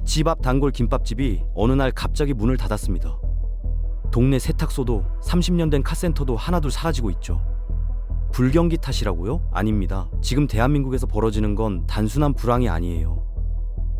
집 앞 단골 김밥집이 어느 날 갑자기 문을 닫았습니다. 동네 세탁소도 30년 된 카센터도 하나둘 사라지고 있죠. 불경기 탓이라고요? 아닙니다. 지금 대한민국에서 벌어지는 건 단순한 불황이 아니에요.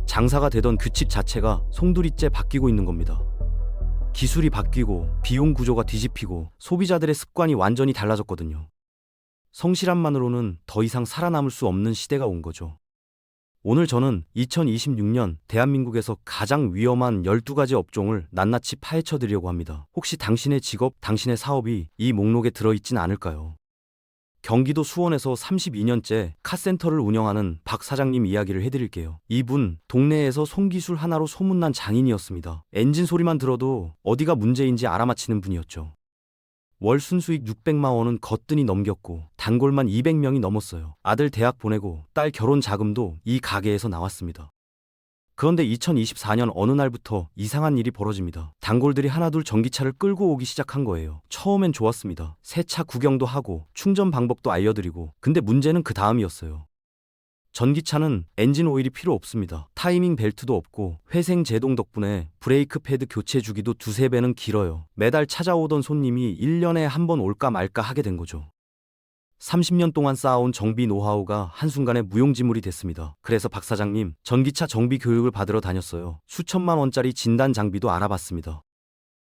장사가 되던 그 집 자체가 송두리째 바뀌고 있는 겁니다. 기술이 바뀌고 비용 구조가 뒤집히고 소비자들의 습관이 완전히 달라졌거든요. 성실함만으로는 더 이상 살아남을 수 없는 시대가 온 거죠. 오늘 저는 2026년 대한민국에서 가장 위험한 12가지 업종을 낱낱이 파헤쳐 드리려고 합니다. 혹시 당신의 직업, 당신의 사업이 이 목록에 들어있진 않을까요? 경기도 수원에서 32년째 카센터를 운영하는 박 사장님 이야기를 해드릴게요. 이분 동네에서 손기술 하나로 소문난 장인이었습니다. 엔진 소리만 들어도 어디가 문제인지 알아맞히는 분이었죠. 월 순수익 600만 원은 거뜬히 넘겼고 단골만 200명이 넘었어요. 아들 대학 보내고 딸 결혼 자금도 이 가게에서 나왔습니다. 그런데 2024년 어느 날부터 이상한 일이 벌어집니다. 단골들이 하나둘 전기차를 끌고 오기 시작한 거예요. 처음엔 좋았습니다. 새 차 구경도 하고 충전 방법도 알려드리고. 근데 문제는 그 다음이었어요. 전기차는 엔진 오일이 필요 없습니다. 타이밍 벨트도 없고 회생 제동 덕분에 브레이크 패드 교체 주기도 두세 배는 길어요. 매달 찾아오던 손님이 1년에 한 번 올까 말까 하게 된 거죠. 30년 동안 쌓아온 정비 노하우가 한순간에 무용지물이 됐습니다. 그래서 박 사장님, 전기차 정비 교육을 받으러 다녔어요. 수천만 원짜리 진단 장비도 알아봤습니다.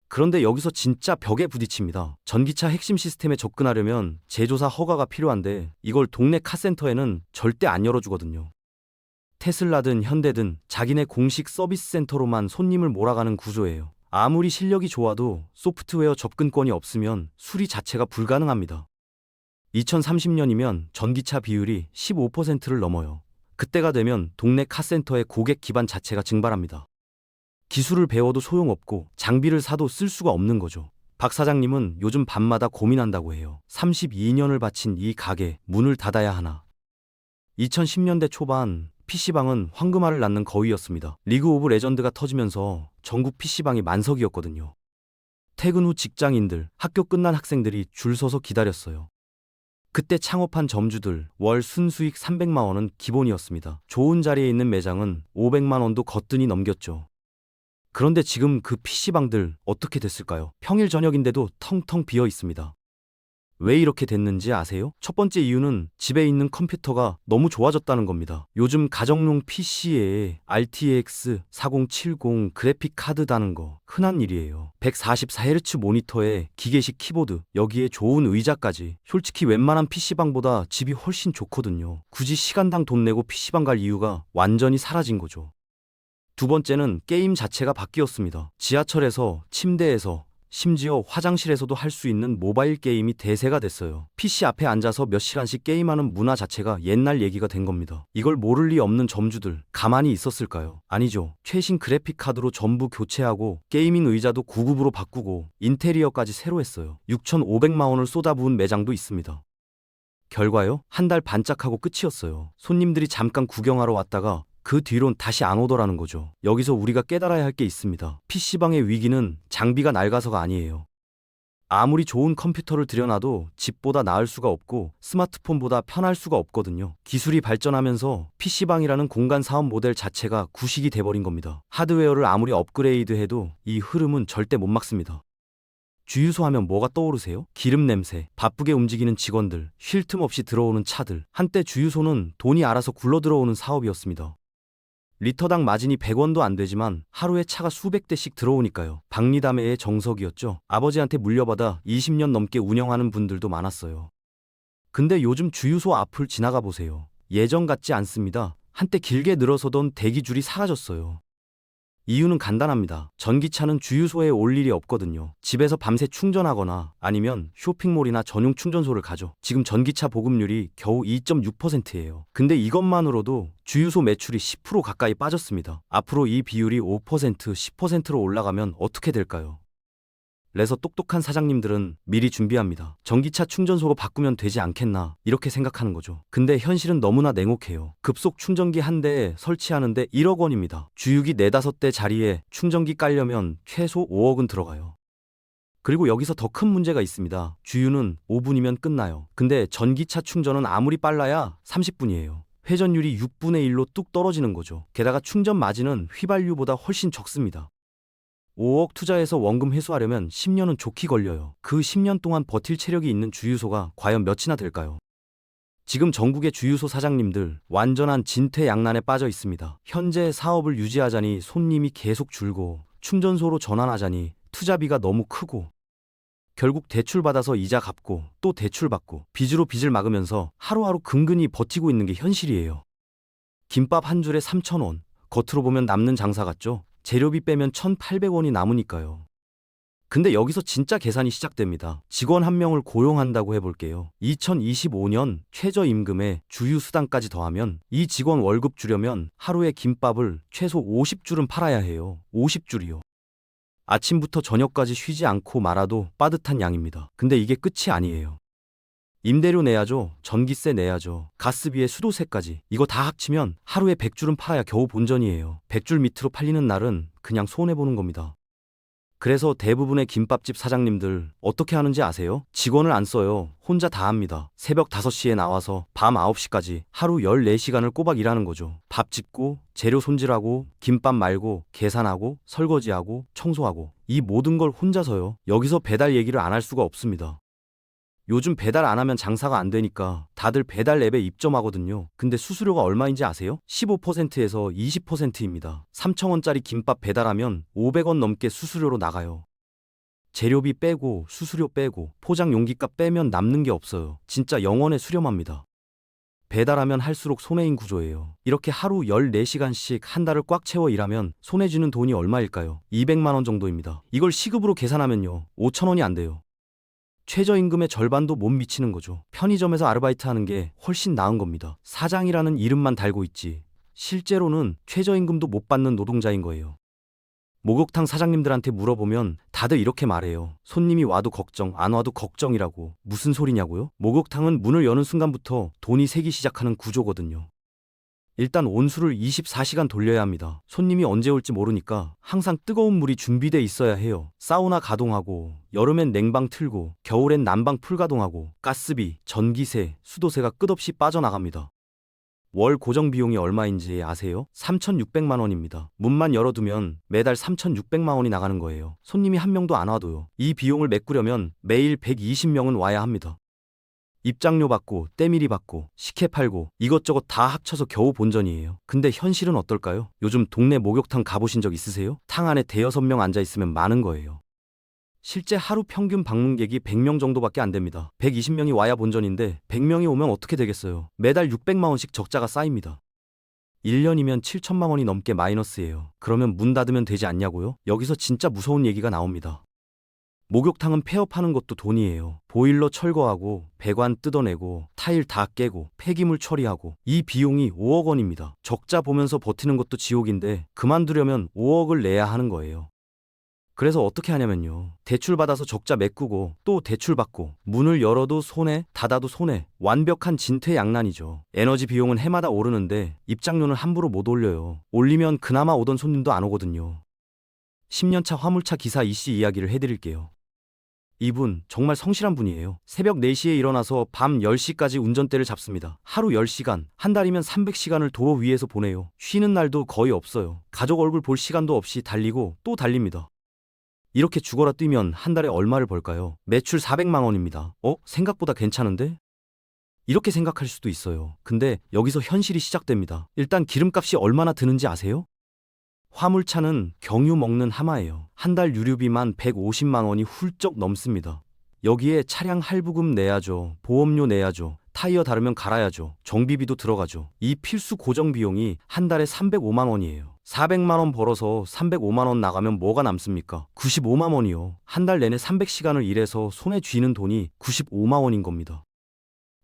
그런데 여기서 진짜 벽에 부딪힙니다. 전기차 핵심 시스템에 접근하려면 제조사 허가가 필요한데 이걸 동네 카센터에는 절대 안 열어주거든요. 테슬라든 현대든 자기네 공식 서비스 센터로만 손님을 몰아가는 구조예요. 아무리 실력이 좋아도 소프트웨어 접근권이 없으면 수리 자체가 불가능합니다. 2030년이면 전기차 비율이 15%를 넘어요. 그때가 되면 동네 카센터의 고객 기반 자체가 증발합니다. 기술을 배워도 소용없고 장비를 사도 쓸 수가 없는 거죠. 박 사장님은 요즘 밤마다 고민한다고 해요. 32년을 바친 이 가게 문을 닫아야 하나. 2010년대 초반 PC방은 황금알을 낳는 거위였습니다. 리그 오브 레전드가 터지면서 전국 PC방이 만석이었거든요. 퇴근 후 직장인들, 학교 끝난 학생들이 줄 서서 기다렸어요. 그때 창업한 점주들 월 순수익 300만 원은 기본이었습니다. 좋은 자리에 있는 매장은 500만 원도 거뜬히 넘겼죠. 그런데 지금 그 PC방들 어떻게 됐을까요? 평일 저녁인데도 텅텅 비어 있습니다. 왜 이렇게 됐는지 아세요? 첫 번째 이유는 집에 있는 컴퓨터가 너무 좋아졌다는 겁니다. 요즘 가정용 PC에 RTX 4070 그래픽 카드 다는 거 흔한 일이에요. 144Hz 모니터에 기계식 키보드, 여기에 좋은 의자까지. 솔직히 웬만한 PC방보다 집이 훨씬 좋거든요. 굳이 시간당 돈 내고 PC방 갈 이유가 완전히 사라진 거죠. 두 번째는 게임 자체가 바뀌었습니다. 지하철에서, 침대에서, 심지어 화장실에서도 할 수 있는 모바일 게임이 대세가 됐어요. PC 앞에 앉아서 몇 시간씩 게임하는 문화 자체가 옛날 얘기가 된 겁니다. 이걸 모를 리 없는 점주들 가만히 있었을까요? 아니죠. 최신 그래픽 카드로 전부 교체하고 게이밍 의자도 9급으로 바꾸고 인테리어까지 새로 했어요. 6,500만 원을 쏟아부은 매장도 있습니다. 결과요? 한 달 반짝하고 끝이었어요. 손님들이 잠깐 구경하러 왔다가 그 뒤론 다시 안 오더라는 거죠. 여기서 우리가 깨달아야 할 게 있습니다. PC방의 위기는 장비가 낡아서가 아니에요. 아무리 좋은 컴퓨터를 들여놔도 집보다 나을 수가 없고 스마트폰보다 편할 수가 없거든요. 기술이 발전하면서 PC방이라는 공간 사업 모델 자체가 구식이 돼버린 겁니다. 하드웨어를 아무리 업그레이드해도 이 흐름은 절대 못 막습니다. 주유소 하면 뭐가 떠오르세요? 기름 냄새, 바쁘게 움직이는 직원들, 쉴 틈 없이 들어오는 차들. 한때 주유소는 돈이 알아서 굴러 들어오는 사업이었습니다. 리터당 마진이 100원도 안 되지만 하루에 차가 수백 대씩 들어오니까요. 박리담회의 정석이었죠. 아버지한테 물려받아 20년 넘게 운영하는 분들도 많았어요. 근데 요즘 주유소 앞을 지나가 보세요. 예전 같지 않습니다. 한때 길게 늘어서던 대기줄이 사라졌어요. 이유는 간단합니다. 전기차는 주유소에 올 일이 없거든요. 집에서 밤새 충전하거나 아니면 쇼핑몰이나 전용 충전소를 가죠. 지금 전기차 보급률이 겨우 2.6%예요. 근데 이것만으로도 주유소 매출이 10% 가까이 빠졌습니다. 앞으로 이 비율이 5%, 10%로 올라가면 어떻게 될까요? 그래서 똑똑한 사장님들은 미리 준비합니다. 전기차 충전소로 바꾸면 되지 않겠나 이렇게 생각하는 거죠. 근데 현실은 너무나 냉혹해요. 급속 충전기 한 대에 설치하는데 1억 원입니다. 주유기 4-5대 자리에 충전기 깔려면 최소 5억은 들어가요. 그리고 여기서 더 큰 문제가 있습니다. 주유는 5분이면 끝나요. 근데 전기차 충전은 아무리 빨라야 30분이에요. 회전율이 6분의 1로 뚝 떨어지는 거죠. 게다가 충전 마진은 휘발유보다 훨씬 적습니다. 5억 투자해서 원금 회수하려면 10년은 좋게 걸려요. 그 10년 동안 버틸 체력이 있는 주유소가 과연 몇이나 될까요? 지금 전국의 주유소 사장님들 완전한 진퇴양난에 빠져 있습니다. 현재 사업을 유지하자니 손님이 계속 줄고 충전소로 전환하자니 투자비가 너무 크고 결국 대출 받아서 이자 갚고 또 대출 받고 빚으로 빚을 막으면서 하루하루 근근히 버티고 있는 게 현실이에요. 김밥 한 줄에 3,000원. 겉으로 보면 남는 장사 같죠? 재료비 빼면 1,800원이 남으니까요. 근데 여기서 진짜 계산이 시작됩니다. 직원 한 명을 고용한다고 해볼게요. 2025년 최저임금에 주유수당까지 더하면 이 직원 월급 주려면 하루에 김밥을 최소 50줄은 팔아야 해요. 50줄이요. 아침부터 저녁까지 쉬지 않고 말아도 빠듯한 양입니다. 근데 이게 끝이 아니에요. 임대료 내야죠. 전기세 내야죠. 가스비에 수도세까지. 이거 다 합치면 하루에 100줄은 팔아야 겨우 본전이에요. 100줄 밑으로 팔리는 날은 그냥 손해보는 겁니다. 그래서 대부분의 김밥집 사장님들 어떻게 하는지 아세요? 직원을 안 써요. 혼자 다 합니다. 새벽 5시에 나와서 밤 9시까지 하루 14시간을 꼬박 일하는 거죠. 밥 짓고 재료 손질하고 김밥 말고 계산하고 설거지하고 청소하고 이 모든 걸 혼자서요. 여기서 배달 얘기를 안 할 수가 없습니다. 요즘 배달 안 하면 장사가 안 되니까 다들 배달 앱에 입점하거든요. 근데 수수료가 얼마인지 아세요? 15%에서 20%입니다. 3,000원짜리 김밥 배달하면 500원 넘게 수수료로 나가요. 재료비 빼고 수수료 빼고 포장 용기값 빼면 남는 게 없어요. 진짜 영원의 수렴합니다. 배달하면 할수록 손해인 구조예요. 이렇게 하루 14시간씩 한 달을 꽉 채워 일하면 손해 쥐는 돈이 얼마일까요? 200만 원 정도입니다. 이걸 시급으로 계산하면요. 5,000원이 안 돼요. 최저임금의 절반도 못 미치는 거죠. 편의점에서 아르바이트 하는 게 훨씬 나은 겁니다. 사장이라는 이름만 달고 있지 실제로는 최저임금도 못 받는 노동자인 거예요. 목욕탕 사장님들한테 물어보면 다들 이렇게 말해요. 손님이 와도 걱정, 안 와도 걱정이라고. 무슨 소리냐고요? 목욕탕은 문을 여는 순간부터 돈이 새기 시작하는 구조거든요. 일단 온수를 24시간 돌려야 합니다. 손님이 언제 올지 모르니까 항상 뜨거운 물이 준비돼 있어야 해요. 사우나 가동하고 여름엔 냉방 틀고 겨울엔 난방 풀가동하고 가스비, 전기세, 수도세가 끝없이 빠져나갑니다. 월 고정 비용이 얼마인지 아세요? 3,600만 원입니다. 문만 열어두면 매달 3,600만 원이 나가는 거예요. 손님이 한 명도 안 와도요. 이 비용을 메꾸려면 매일 120명은 와야 합니다. 입장료 받고 때밀이 받고 식혜 팔고 이것저것 다 합쳐서 겨우 본전이에요. 근데 현실은 어떨까요? 요즘 동네 목욕탕 가보신 적 있으세요? 탕 안에 대여섯 명 앉아있으면 많은 거예요. 실제 하루 평균 방문객이 100명 정도밖에 안 됩니다. 120명이 와야 본전인데 100명이 오면 어떻게 되겠어요? 매달 600만 원씩 적자가 쌓입니다. 1년이면 7천만 원이 넘게 마이너스예요. 그러면 문 닫으면 되지 않냐고요? 여기서 진짜 무서운 얘기가 나옵니다. 목욕탕은 폐업하는 것도 돈이에요. 보일러 철거하고 배관 뜯어내고 타일 다 깨고 폐기물 처리하고 이 비용이 5억 원입니다. 적자 보면서 버티는 것도 지옥인데 그만두려면 5억을 내야 하는 거예요. 그래서 어떻게 하냐면요. 대출 받아서 적자 메꾸고 또 대출 받고 문을 열어도 손해, 닫아도 손해. 완벽한 진퇴양난이죠. 에너지 비용은 해마다 오르는데 입장료는 함부로 못 올려요. 올리면 그나마 오던 손님도 안 오거든요. 10년차 화물차 기사 이씨 이야기를 해드릴게요. 이분 정말 성실한 분이에요. 새벽 4시에 일어나서 밤 10시까지 운전대를 잡습니다. 하루 10시간, 한 달이면 300시간을 도로 위에서 보내요. 쉬는 날도 거의 없어요. 가족 얼굴 볼 시간도 없이 달리고 또 달립니다. 이렇게 죽어라 뛰면 한 달에 얼마를 벌까요? 매출 400만 원입니다. 생각보다 괜찮은데? 이렇게 생각할 수도 있어요. 근데 여기서 현실이 시작됩니다. 일단 기름값이 얼마나 드는지 아세요? 화물차는 경유 먹는 하마예요. 한 달 유류비만 150만 원이 훌쩍 넘습니다. 여기에 차량 할부금 내야죠. 보험료 내야죠. 타이어 다르면 갈아야죠. 정비비도 들어가죠. 이 필수 고정 비용이 한 달에 305만 원이에요. 400만 원 벌어서 305만 원 나가면 뭐가 남습니까? 95만 원이요. 한 달 내내 300시간을 일해서 손에 쥐는 돈이 95만 원인 겁니다.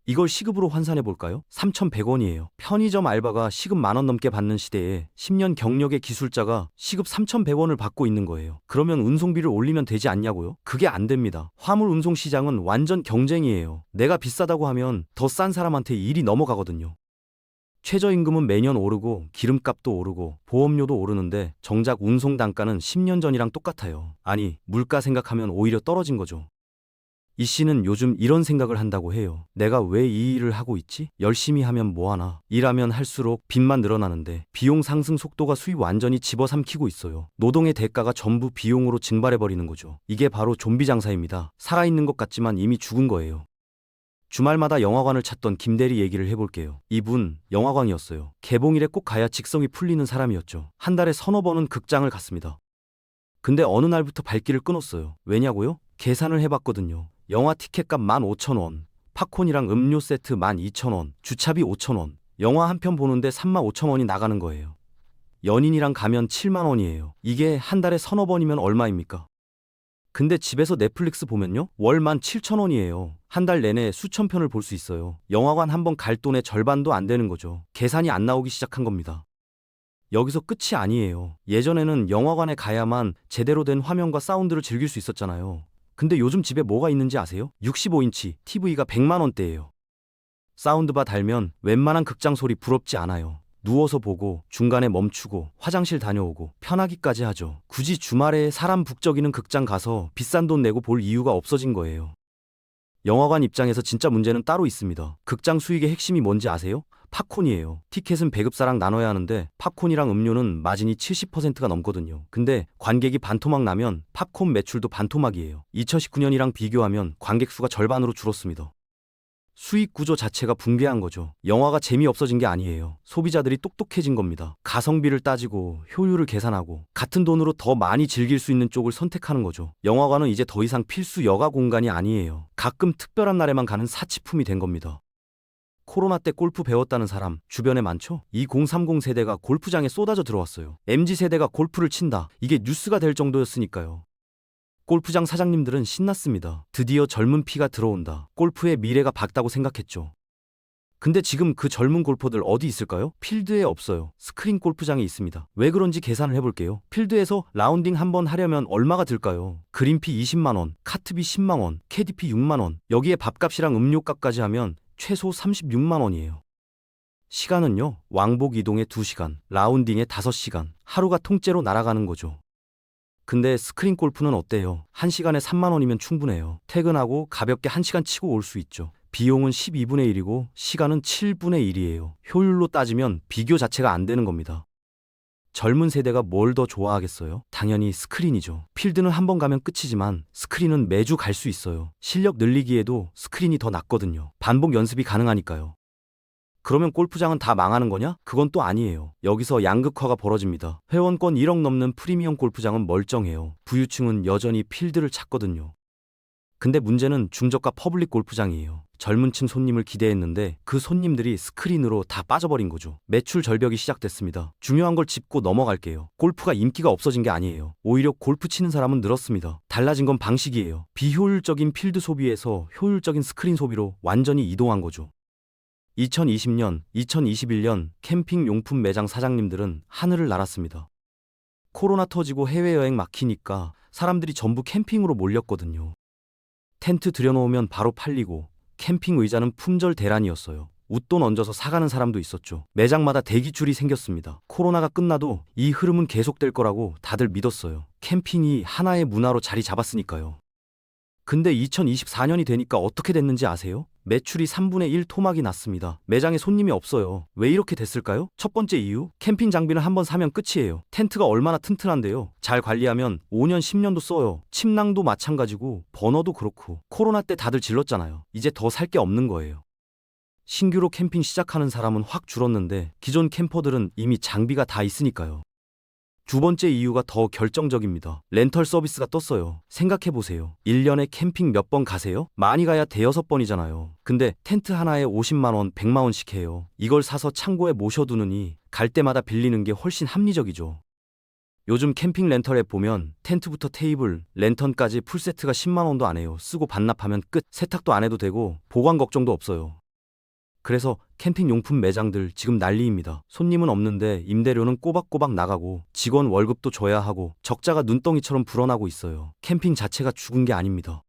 이걸 시급으로 환산해 볼까요? 3,100원이에요. 편의점 알바가 시급 10,000원 넘게 받는 시대에 10년 경력의 기술자가 시급 3,100원을 받고 있는 거예요. 그러면 운송비를 올리면 되지 않냐고요? 그게 안 됩니다. 화물 운송 시장은 완전 경쟁이에요. 내가 비싸다고 하면 더 싼 사람한테 일이 넘어가거든요. 최저임금은 매년 오르고 기름값도 오르고 보험료도 오르는데 정작 운송 단가는 10년 전이랑 똑같아요. 아니, 물가 생각하면 오히려 떨어진 거죠. 이 씨는 요즘 이런 생각을 한다고 해요. 내가 왜 이 일을 하고 있지? 열심히 하면 뭐하나. 일하면 할수록 빚만 늘어나는데 비용 상승 속도가 수입 완전히 집어삼키고 있어요. 노동의 대가가 전부 비용으로 증발해버리는 거죠. 이게 바로 좀비 장사입니다. 살아있는 것 같지만 이미 죽은 거예요. 주말마다 영화관을 찾던 김대리 얘기를 해볼게요. 이분 영화광이었어요. 개봉일에 꼭 가야 직성이 풀리는 사람이었죠. 한 달에 서너 번은 극장을 갔습니다. 근데 어느 날부터 발길을 끊었어요. 왜냐고요? 계산을 해봤거든요. 영화 티켓값 15,000원, 팝콘이랑 음료 세트 12,000원, 주차비 5,000원, 영화 한 편 보는데 35,000원이 나가는 거예요. 연인이랑 가면 7만 원이에요. 이게 한 달에 서너 번이면 얼마입니까? 근데 집에서 넷플릭스 보면요? 월 17,000원이에요. 한 달 내내 수천 편을 볼 수 있어요. 영화관 한 번 갈 돈의 절반도 안 되는 거죠. 계산이 안 나오기 시작한 겁니다. 여기서 끝이 아니에요. 예전에는 영화관에 가야만 제대로 된 화면과 사운드를 즐길 수 있었잖아요. 근데 요즘 집에 뭐가 있는지 아세요? 65인치 TV가 100만 원대예요. 사운드바 달면 웬만한 극장 소리 부럽지 않아요. 누워서 보고 중간에 멈추고 화장실 다녀오고 편하기까지 하죠. 굳이 주말에 사람 북적이는 극장 가서 비싼 돈 내고 볼 이유가 없어진 거예요. 영화관 입장에서 진짜 문제는 따로 있습니다. 극장 수익의 핵심이 뭔지 아세요? 팝콘이에요. 티켓은 배급사랑 나눠야 하는데 팝콘이랑 음료는 마진이 70%가 넘거든요. 근데 관객이 반토막 나면 팝콘 매출도 반토막이에요. 2019년이랑 비교하면 관객 수가 절반으로 줄었습니다. 수익 구조 자체가 붕괴한 거죠. 영화가 재미없어진 게 아니에요. 소비자들이 똑똑해진 겁니다. 가성비를 따지고 효율을 계산하고 같은 돈으로 더 많이 즐길 수 있는 쪽을 선택하는 거죠. 영화관은 이제 더 이상 필수 여가 공간이 아니에요. 가끔 특별한 날에만 가는 사치품이 된 겁니다. 코로나 때 골프 배웠다는 사람 주변에 많죠? 2030 세대가 골프장에 쏟아져 들어왔어요. MZ 세대가 골프를 친다. 이게 뉴스가 될 정도였으니까요. 골프장 사장님들은 신났습니다. 드디어 젊은 피가 들어온다. 골프의 미래가 밝다고 생각했죠. 근데 지금 그 젊은 골퍼들 어디 있을까요? 필드에 없어요. 스크린 골프장에 있습니다. 왜 그런지 계산을 해볼게요. 필드에서 라운딩 한번 하려면 얼마가 들까요? 그린피 20만 원, 카트비 10만 원, 캐디피 6만 원, 여기에 밥값이랑 음료값까지 하면 최소 36만 원이에요. 시간은요, 왕복 이동에 2시간, 라운딩에 5시간, 하루가 통째로 날아가는 거죠. 근데 스크린 골프는 어때요? 1시간에 3만 원이면 충분해요. 퇴근하고 가볍게 1시간 치고 올 수 있죠. 비용은 12분의 1이고 시간은 7분의 1이에요. 효율로 따지면 비교 자체가 안 되는 겁니다. 젊은 세대가 뭘 더 좋아하겠어요? 당연히 스크린이죠. 필드는 한 번 가면 끝이지만 스크린은 매주 갈 수 있어요. 실력 늘리기에도 스크린이 더 낫거든요. 반복 연습이 가능하니까요. 그러면 골프장은 다 망하는 거냐? 그건 또 아니에요. 여기서 양극화가 벌어집니다. 회원권 1억 넘는 프리미엄 골프장은 멀쩡해요. 부유층은 여전히 필드를 찾거든요. 근데 문제는 중저가 퍼블릭 골프장이에요. 젊은 층 손님을 기대했는데 그 손님들이 스크린으로 다 빠져버린 거죠. 매출 절벽이 시작됐습니다. 중요한 걸 짚고 넘어갈게요. 골프가 인기가 없어진 게 아니에요. 오히려 골프 치는 사람은 늘었습니다. 달라진 건 방식이에요. 비효율적인 필드 소비에서 효율적인 스크린 소비로 완전히 이동한 거죠. 2020년, 2021년 캠핑 용품 매장 사장님들은 하늘을 날았습니다. 코로나 터지고 해외여행 막히니까 사람들이 전부 캠핑으로 몰렸거든요. 텐트 들여놓으면 바로 팔리고 캠핑 의자는 품절 대란이었어요. 웃돈 얹어서 사가는 사람도 있었죠. 매장마다 대기줄이 생겼습니다. 코로나가 끝나도 이 흐름은 계속될 거라고 다들 믿었어요. 캠핑이 하나의 문화로 자리 잡았으니까요. 근데 2024년이 되니까 어떻게 됐는지 아세요? 매출이 3분의 1 토막이 났습니다. 매장에 손님이 없어요. 왜 이렇게 됐을까요? 첫 번째 이유, 캠핑 장비는 한번 사면 끝이에요. 텐트가 얼마나 튼튼한데요. 잘 관리하면 5년, 10년도 써요. 침낭도 마찬가지고 버너도 그렇고. 코로나 때 다들 질렀잖아요. 이제 더 살 게 없는 거예요. 신규로 캠핑 시작하는 사람은 확 줄었는데 기존 캠퍼들은 이미 장비가 다 있으니까요. 두 번째 이유가 더 결정적입니다. 렌털 서비스가 떴어요. 생각해보세요. 1년에 캠핑 몇 번 가세요? 많이 가야 대여섯 번이잖아요. 근데 텐트 하나에 50만 원, 100만 원씩 해요. 이걸 사서 창고에 모셔두느니 갈 때마다 빌리는 게 훨씬 합리적이죠. 요즘 캠핑 렌털 앱 보면 텐트부터 테이블, 랜턴까지 풀세트가 10만 원도 안 해요. 쓰고 반납하면 끝. 세탁도 안 해도 되고 보관 걱정도 없어요. 그래서 캠핑 용품 매장들 지금 난리입니다. 손님은 없는데 임대료는 꼬박꼬박 나가고 직원 월급도 줘야 하고 적자가 눈덩이처럼 불어나고 있어요. 캠핑 자체가 죽은 게 아닙니다.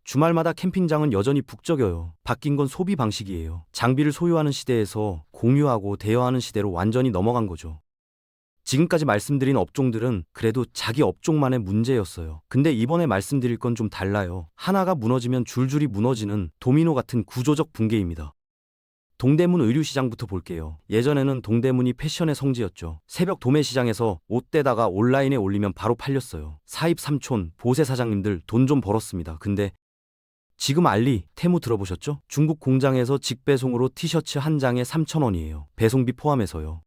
주말마다 캠핑장은 여전히 북적여요. 바뀐 건 소비 방식이에요. 장비를 소유하는 시대에서 공유하고 대여하는 시대로 완전히 넘어간 거죠. 지금까지 말씀드린 업종들은 그래도 자기 업종만의 문제였어요. 근데 이번에 말씀드릴 건 좀 달라요. 하나가 무너지면 줄줄이 무너지는 도미노 같은 구조적 붕괴입니다. 동대문 의류시장부터 볼게요. 예전에는 동대문이 패션의 성지였죠. 새벽 도매시장에서 옷 떼다가 온라인에 올리면 바로 팔렸어요. 사입 삼촌, 보세 사장님들 돈 좀 벌었습니다. 근데 지금 알리, 테무 들어보셨죠? 중국 공장에서 직배송으로 티셔츠 한 장에 3,000원이에요. 배송비 포함해서요.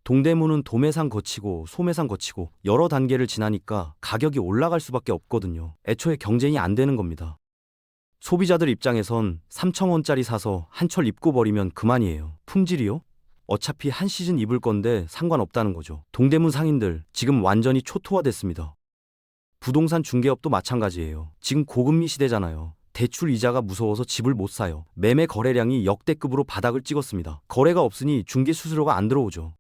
동대문은 도매상 거치고 소매상 거치고 여러 단계를 지나니까 가격이 올라갈 수밖에 없거든요. 애초에 경쟁이 안 되는 겁니다. 소비자들 입장에선 3,000원짜리 사서 한철 입고 버리면 그만이에요. 품질이요? 어차피 한 시즌 입을 건데 상관없다는 거죠. 동대문 상인들 지금 완전히 초토화됐습니다. 부동산 중개업도 마찬가지예요. 지금 고금리 시대잖아요. 대출 이자가 무서워서 집을 못 사요. 매매 거래량이 역대급으로 바닥을 찍었습니다. 거래가 없으니 중개 수수료가 안 들어오죠.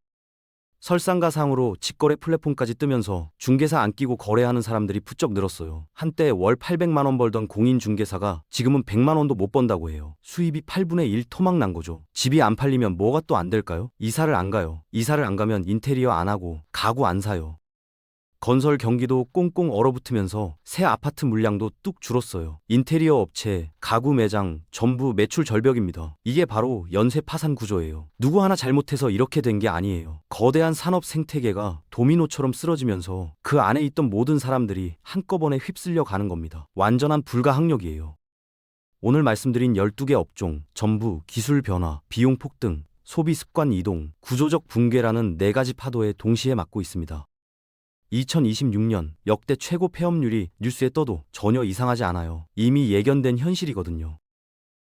설상가상으로 직거래 플랫폼까지 뜨면서 중개사 안 끼고 거래하는 사람들이 부쩍 늘었어요. 한때 월 800만 원 벌던 공인 중개사가 지금은 100만 원도 못 번다고 해요. 수입이 8분의 1 토막 난 거죠. 집이 안 팔리면 뭐가 또 안 될까요? 이사를 안 가요. 이사를 안 가면 인테리어 안 하고 가구 안 사요. 건설 경기도 꽁꽁 얼어붙으면서 새 아파트 물량도 뚝 줄었어요. 인테리어 업체, 가구 매장 전부 매출 절벽입니다. 이게 바로 연쇄 파산 구조예요. 누구 하나 잘못해서 이렇게 된 게 아니에요. 거대한 산업 생태계가 도미노처럼 쓰러지면서 그 안에 있던 모든 사람들이 한꺼번에 휩쓸려 가는 겁니다. 완전한 불가항력이에요. 오늘 말씀드린 12개 업종 전부 기술 변화, 비용 폭등, 소비 습관 이동, 구조적 붕괴라는 4가지 파도에 동시에 맞고 있습니다. 2026년 역대 최고 폐업률이 뉴스에 떠도 전혀 이상하지 않아요. 이미 예견된 현실이거든요.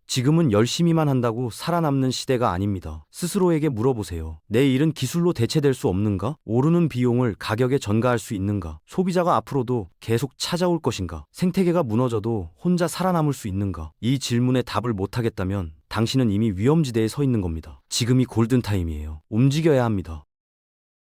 지금은 열심히만 한다고 살아남는 시대가 아닙니다. 스스로에게 물어보세요. 내 일은 기술로 대체될 수 없는가? 오르는 비용을 가격에 전가할 수 있는가? 소비자가 앞으로도 계속 찾아올 것인가? 생태계가 무너져도 혼자 살아남을 수 있는가? 이 질문에 답을 못하겠다면 당신은 이미 위험지대에 서 있는 겁니다. 지금이 골든타임이에요. 움직여야 합니다.